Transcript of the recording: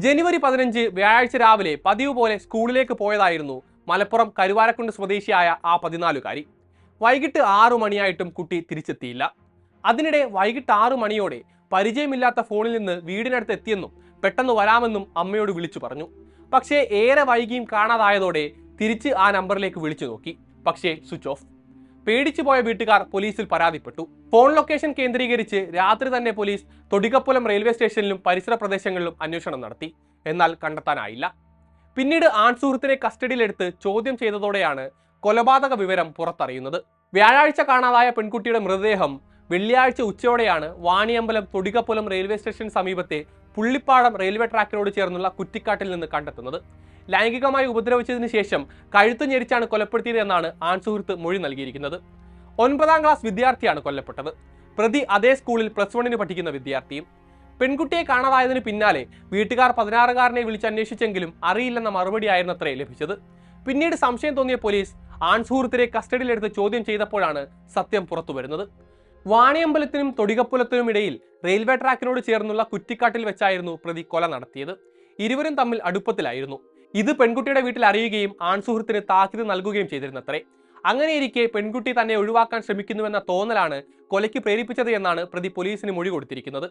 ജനുവരി 15 വ്യാഴാഴ്ച രാവിലെ പതിവ് പോലെ സ്കൂളിലേക്ക് പോയതായിരുന്നു മലപ്പുറം കരുവാരക്കുണ്ട് സ്വദേശിയായ ആ 14കാരി. വൈകിട്ട് 6 മണിയായിട്ടും കുട്ടി തിരിച്ചെത്തിയില്ല. അതിനിടെ വൈകിട്ട് 6 മണിയോടെ പരിചയമില്ലാത്ത ഫോണിൽ നിന്ന് വീടിനടുത്ത് എത്തിയെന്നും പെട്ടെന്ന് വരാമെന്നും അമ്മയോട് വിളിച്ചു പറഞ്ഞു. പക്ഷേ ഏറെ വൈകിയും കാണാതായതോടെ തിരിച്ച് ആ നമ്പറിലേക്ക് വിളിച്ചു നോക്കി. പക്ഷേ സ്വിച്ച് ഓഫ്. പേടിച്ചു പോയ വീട്ടുകാർ പോലീസിൽ പരാതിപ്പെട്ടു. ഫോൺ ലൊക്കേഷൻ കേന്ദ്രീകരിച്ച് രാത്രി തന്നെ പോലീസ് തൊടികപ്പുലം റെയിൽവേ സ്റ്റേഷനിലും പരിസര പ്രദേശങ്ങളിലും അന്വേഷണം നടത്തി. എന്നാൽ കണ്ടെത്താനായില്ല. പിന്നീട് ആൺസുഹൃത്തിനെ കസ്റ്റഡിയിലെടുത്ത് ചോദ്യം ചെയ്തതോടെയാണ് കൊലപാതക വിവരം പുറത്തറിയുന്നത്. വ്യാഴാഴ്ച കാണാതായ പെൺകുട്ടിയുടെ മൃതദേഹം വെള്ളിയാഴ്ച ഉച്ചയോടെയാണ് വാണിയമ്പലം തൊടികപ്പുലം റെയിൽവേ സ്റ്റേഷൻ സമീപത്തെ പുള്ളിപ്പാടം റെയിൽവേ ട്രാക്കിനോട് ചേർന്നുള്ള കുറ്റിക്കാട്ടിൽ നിന്ന് കണ്ടെത്തുന്നത്. ലൈംഗികമായി ഉപദ്രവിച്ചതിന് ശേഷം കഴുത്ത് ഞെരിച്ചാണ് കൊലപ്പെടുത്തിയത് എന്നാണ് ആൺസുഹൃത്ത് മൊഴി നൽകിയിരിക്കുന്നത്. 9ാം ക്ലാസ് വിദ്യാർത്ഥിയാണ് കൊല്ലപ്പെട്ടത്. പ്രതി അതേ സ്കൂളിൽ +1 പഠിക്കുന്ന വിദ്യാർത്ഥിയും. പെൺകുട്ടിയെ കാണാതായതിന് പിന്നാലെ വീട്ടുകാർ 16കാരനെ വിളിച്ചന്വേഷിച്ചെങ്കിലും അറിയില്ലെന്ന മറുപടിയായിരുന്നത്രേ ലഭിച്ചത്. പിന്നീട് സംശയം തോന്നിയ പോലീസ് ആൺസുഹൃത്തിനെ കസ്റ്റഡിയിലെടുത്ത് ചോദ്യം ചെയ്തപ്പോഴാണ് സത്യം പുറത്തുവരുന്നത്. വാണിയമ്പലത്തിനും തൊടികപ്പുലത്തിനും ഇടയിൽ റെയിൽവേ ട്രാക്കിനോട് ചേർന്നുള്ള കുറ്റിക്കാട്ടിൽ വെച്ചായിരുന്നു പ്രതി കൊല നടത്തിയത്. ഇരുവരും തമ്മിൽ അടുപ്പത്തിലായിരുന്നു. ഇത് പെൺകുട്ടിയുടെ വീട്ടിൽ അറിയുകയും ആൺസുഹൃത്തിന് താക്കീത് നൽകുകയും ചെയ്തിരുന്നത്രേ. അങ്ങനെയിരിക്കെ പെൺകുട്ടി തന്നെ ഒഴിവാക്കാൻ ശ്രമിക്കുന്നുവെന്ന തോന്നലാണ് കൊലയ്ക്ക് പ്രേരിപ്പിച്ചത് എന്നാണ് പ്രതി പോലീസിന് മൊഴി കൊടുത്തിരിക്കുന്നത്.